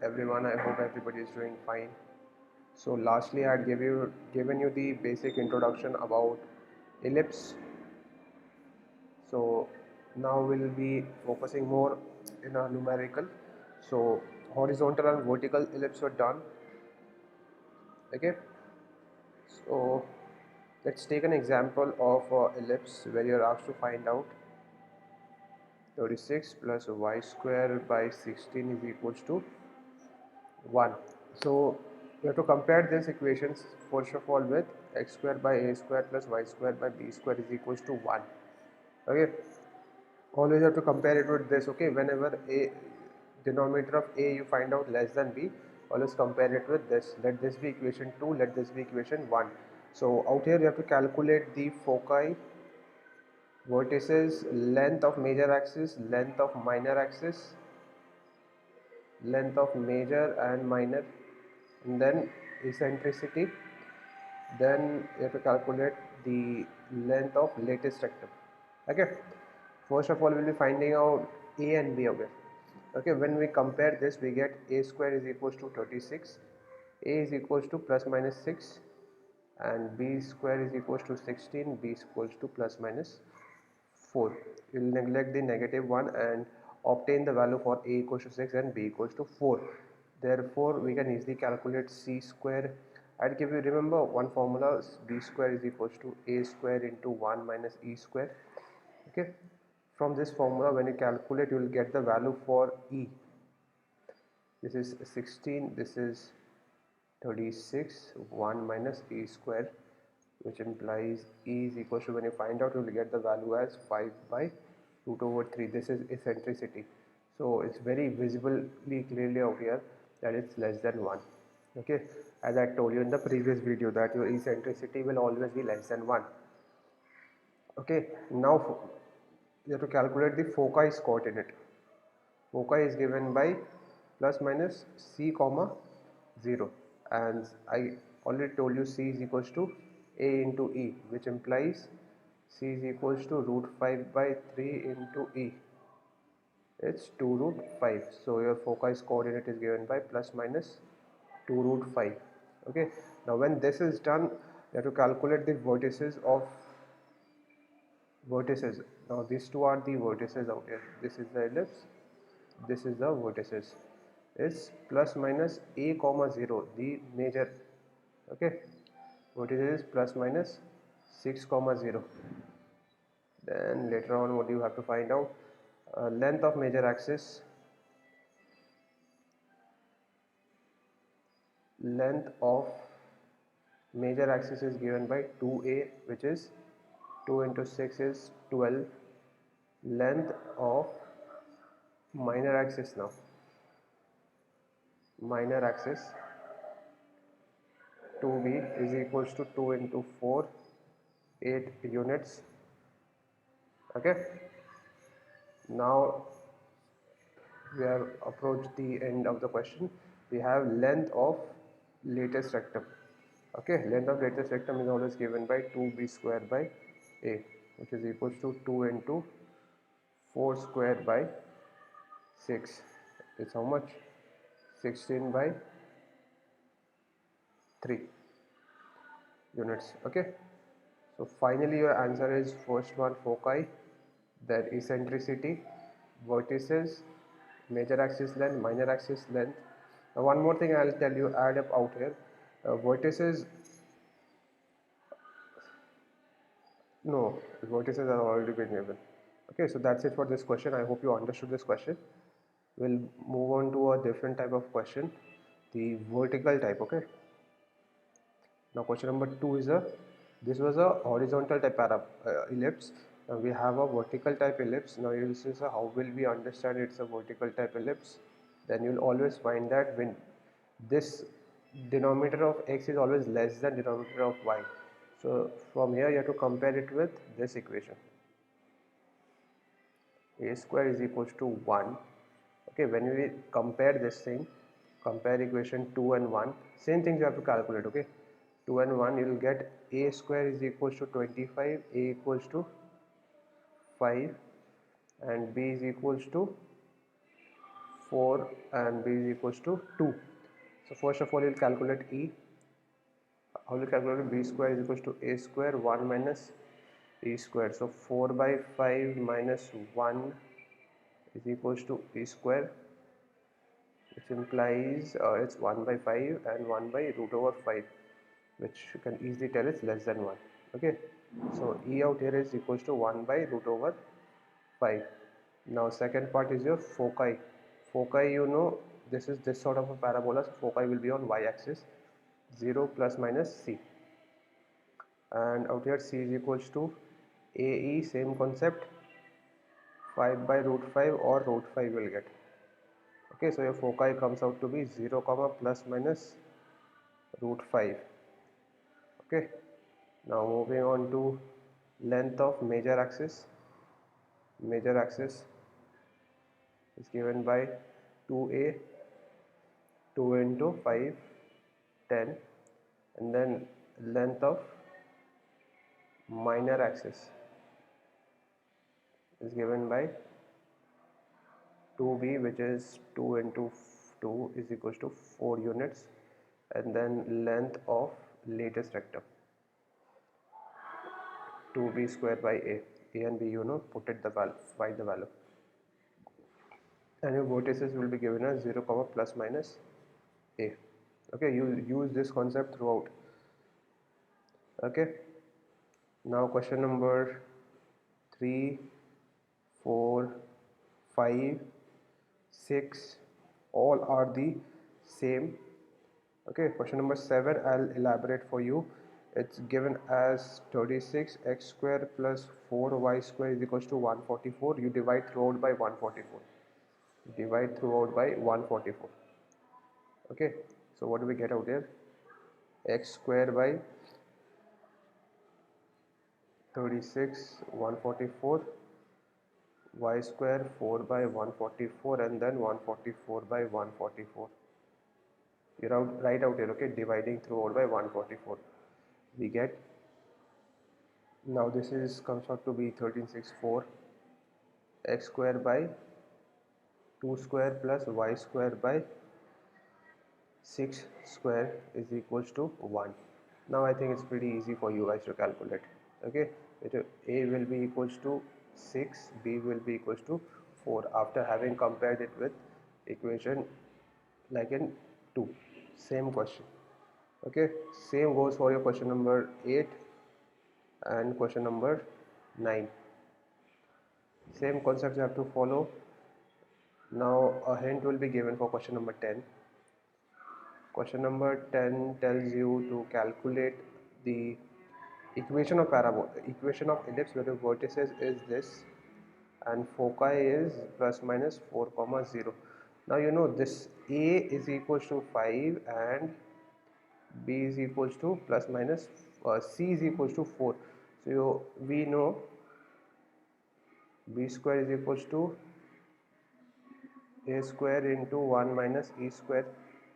Everyone, I hope everybody is doing fine. So lastly, I had given you the basic introduction about ellipse. So now we'll be focusing more in a numerical. So horizontal and vertical ellipse were done. Okay. So let's take an example of ellipse where you're asked to find out 36 plus y square by 16 is equals to 1. So you have to compare these equations first of all with x square by a square plus y square by b square is equals to 1. Okay, always have to compare it with this. Okay, whenever a denominator of a you find out less than b, always compare it with this. Let this be equation 2, let this be equation 1. So out here you have to calculate the foci, vertices, length of major axis, length of minor axis, length of major and minor, and then eccentricity. Then you have to calculate the length of lattice rectum. Okay, first of all we'll be finding out a and b. Okay, when we compare this we get a square is equals to 36, a is equals to plus minus 6, and b square is equals to 16, b is equals to plus minus 4. We will neglect the negative one and obtain the value for a equals to 6 and b equals to 4. Therefore we can easily calculate c square. I'll give you, remember one formula, b square is equals to a square into 1 minus e square. Okay, from this formula when you calculate you will get the value for e. This is 16, this is 36, 1 minus e square, which implies e is equal to, when you find out you will get the value as 5 by root over 3. This is eccentricity. So it's very visibly clearly out here that it's less than 1. Okay, as I told you in the previous video that your eccentricity will always be less than 1. Okay, now you have to calculate the foci coordinate. Foci is given by plus minus c comma 0, and I already told you c is equals to a into e, which implies c is equals to root 5 by 3 into e. It's 2 root 5. So your foci coordinate is given by plus minus 2 root 5. Okay, now when this is done you have to calculate the vertices. Now these two are the vertices out here. This is the ellipse, this is the vertices. It's plus minus a comma 0, the major. Okay, vertices is plus minus 6 comma 0. Then later on what do you have to find out? Length of major axis, length of major axis is given by 2a, which is 2 into 6 is 12. Length of minor axis, now minor axis 2b is equals to 2 into 4, 8 units. Okay, now we have approached the end of the question. We have length of lattice rectum. Okay, length of lattice rectum is always given by 2b square by a, which is equals to 2 into 4 square by 6. It's how much? 16 by 3 units. Okay, so finally your answer is first one, foci, then eccentricity, vertices, major axis length, minor axis length. Now one more thing I'll tell you, add up out here. Vertices, no, vertices are already been given. Okay, so that's it for this question. I hope you understood this question. We'll move on to a different type of question, the vertical type. Okay, now question number 2 is this was a horizontal type ellipse. Now we have a vertical type ellipse. Now you will see, so how will we understand it's a vertical type ellipse? Then you'll always find that when this denominator of x is always less than denominator of y. So from here you have to compare it with this equation. A square is equals to 1. Okay, when we compare this thing, compare equation 2 and 1, same things you have to calculate. Okay, 2 and 1, you will get a square is equals to 25, a equals to 5, and b is equals to 4 and b is equals to 2. So first of all you'll calculate E. How will you calculate b square is equals to a square 1 minus e square. So 4 by 5 minus 1 is equals to e square, which implies it's 1 by 5 and 1 by root over 5, which you can easily tell is less than 1. Okay, so E out here is equals to 1 by root over 5. Now second part is your foci. Foci, you know, this is this sort of a parabola, so foci will be on y-axis, 0 plus minus c, and out here c is equals to AE, same concept, 5 by root 5 or root 5 will get. Okay, so your foci comes out to be 0 comma plus minus root 5. Okay, now moving on to length of major axis. Major axis is given by 2a, 2 into 5, 10, and then length of minor axis is given by 2b, which is 2 into 2 is equals to 4 units, and then length of latest rectum 2b square by a and b, you know, put it the value, find the value, and your vertices will be given as 0 comma plus minus a. Okay, you use this concept throughout. Okay, now question number 3, 4, 5, 6 all are the same. Okay, question number 7 I'll elaborate for you. It's given as 36 x square plus 4y square is equals to 144. You divide throughout by 144. Divide throughout by 144. Okay, so what do we get out here? X square by 36 144, y square 4 by 144, and then 144 by 144. You write out here, okay, dividing throughout by 144. We get, now this is comes out to be 1364 x square by 2 square plus y square by 6 square is equals to 1. Now I think it's pretty easy for you guys to calculate. Okay, a will be equals to 6, b will be equals to 4 after having compared it with equation like in 2. Same question. Okay, same goes for your question number 8 and question number 9. Same concept you have to follow. Now a hint will be given for question number 10. Question number 10 tells you to calculate the equation of parabola, equation of ellipse where the vertices is this and foci is plus minus 4 comma 0. Now you know this a is equals to 5 and b is equals to plus minus c is equals to 4. So we know b square is equals to a square into 1 minus e square.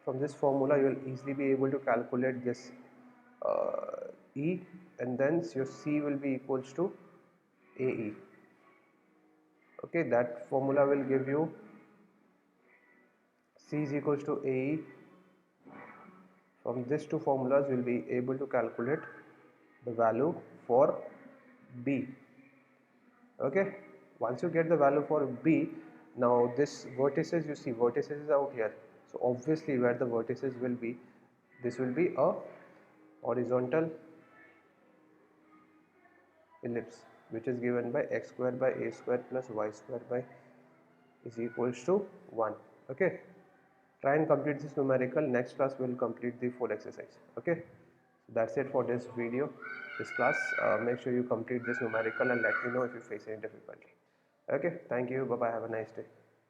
From this formula you will easily be able to calculate this e, and then your c will be equals to ae. Okay, that formula will give you c is equals to ae. From these two formulas you will be able to calculate the value for b. Okay, once you get the value for b, now this vertices, you see vertices is out here, so obviously where the vertices will be, this will be a horizontal ellipse, which is given by x square by a square plus y square by is equals to 1. Okay, try and complete this numerical. Next class we will complete the full exercise. Okay, that's it for this video, this class. Make sure you complete this numerical and let me know if you face any difficulty. Okay, thank you, bye bye, have a nice day.